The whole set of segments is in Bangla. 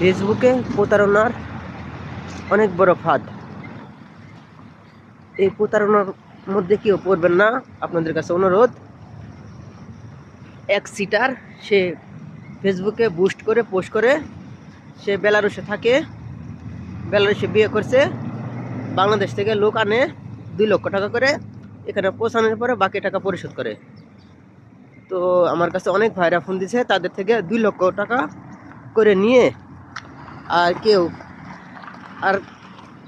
ফেসবুকে প্রতারণার অনেক বড় ফাঁদ। এই প্রতারণার মধ্যে কেউ পড়বেন না। আপনাদের কাছে অনুরোধ, এক সিটার সে ফেসবুকে বুস্ট করে পোস্ট করে, সে বেলারুসে থাকে, বেলারুসে বিয়ে করছে, বাংলাদেশ থেকে লোক আনে 2 লক্ষ টাকা করে, এখানে পৌঁছানোর পরে বাকি টাকা পরিশোধ করে। তো আমার কাছে অনেক ভাইরা ফোন দিছে, তাদের থেকে 2 লক্ষ টাকা করে নিয়ে আর কেউ আর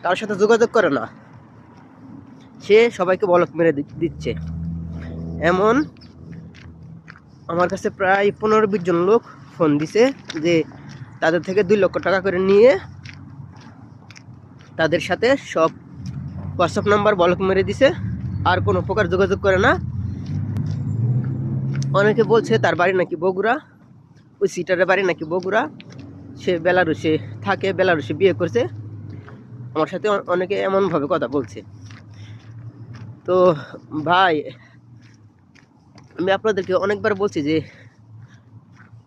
কারোর সাথে যোগাযোগ করে না, সে সবাইকে বলক মেরে দিচ্ছে। এমন আমার কাছে প্রায় 15-20 জন লোক ফোন দিছে যে তাদের থেকে 2 লক্ষ টাকা করে নিয়ে তাদের সাথে সব হোয়াটসঅ্যাপ নাম্বার বলক মেরে দিছে, আর কোনো প্রকার যোগাযোগ করে না। অনেকে বলছে তার বাড়ি নাকি বগুড়া, ওই সিটারের বাড়ি নাকি বগুড়া, সে বেলারুসে থাকে, বেলারুসে বিয়ে করছে। আমার সাথে অনেকে এমনভাবে কথা বলছে। তো ভাই, আমি আপনাদেরকে অনেকবার বলছি যে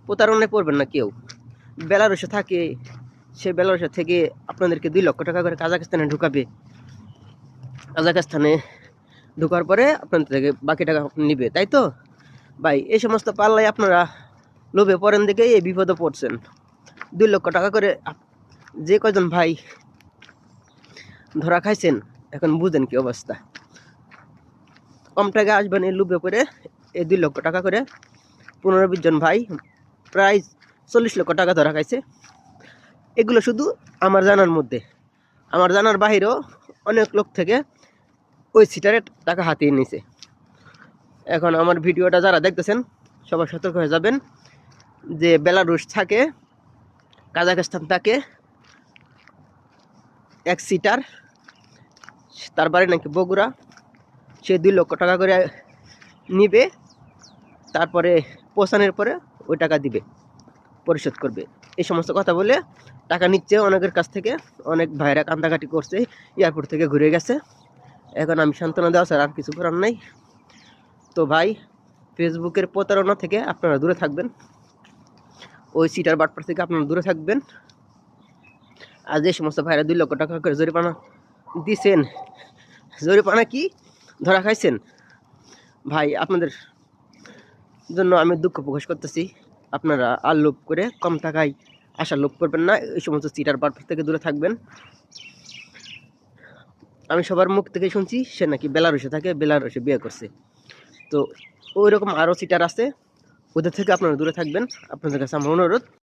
প্রতারণায় পড়বেন না কেউ। বেলারুসে থাকে, সে বেলারুসে থেকে আপনাদেরকে 2 লক্ষ টাকা করে কাজাখস্তানে ঢুকাবে। কাজাখস্তানে ঢোকার পরে আপনাদের থেকে বাকি টাকা নিবে, তাই তো ভাই? এই সমস্ত পাল্লায় আপনারা লোভে পড়েন দেখে এই বিপদে পড়ছেন। 2 লক্ষ টাকা করে যে কজন ভাই ধরা খাইছেন, এখন বুঝেন কি অবস্থা। কম টাকা আসবেন এই লোভে পড়ে, এই 2 লক্ষ টাকা করে 15-20 জন ভাই প্রায় 40 লক্ষ টাকা ধরা খাইছে। এগুলো শুধু আমার জানার মধ্যে, আমার জানার বাহিরেও অনেক লোক থেকে ওই সিটারে টাকা হাতিয়ে নিছে। এখন আমার ভিডিওটা যারা দেখতেছেন সবাই সতর্ক হয়ে যাবেন যে বেলারুস থাকে, কাজাখস্তান থাকে এক সিটার, তার বাড়ি নাকি বগুড়া, সে 2 লক্ষ টাকা করে নিবে, তারপরে পৌঁছানোর পরে ওই টাকা দিবে, পরিশোধ করবে। এই সমস্ত কথা বলে টাকা নিচ্ছে অনেকের কাছ থেকে। অনেক ভাইরা কান্দাকাটি করছে, এয়ারপোর্ট থেকে ঘুরে গেছে। এখন আমি সান্ত্বনা দেওয়া ছাড়া আর কিছু করার নাই। তো ভাই, ফেসবুকের প্রতারণা থেকে আপনারা দূরে থাকবেন, ওই সিটার বাটপার থেকে আপনারা দূরে থাকবেন। আর যে সমস্ত ভাইরা 2 লক্ষ টাকা করে জরিমানা দিছেন, জরিমানা কি ধরা খাইছেন, ভাই আপনাদের জন্য আমি দুঃখ প্রকাশ করতেছি। আপনারা আর লোভ করে কম টাকায় আসার লোভ করবেন না, এই সমস্ত সিটার বাটপার থেকে দূরে থাকবেন। আমি সবার মুখ থেকে শুনছি সে নাকি বেলারুসে থাকে, বেলারুসে বিয়ে করছে। তো ওই রকম আরও সিটার আছে, ওদের থেকে আপনারা দূরে থাকবেন। আপনাদের কাছে আমার অনুরোধ।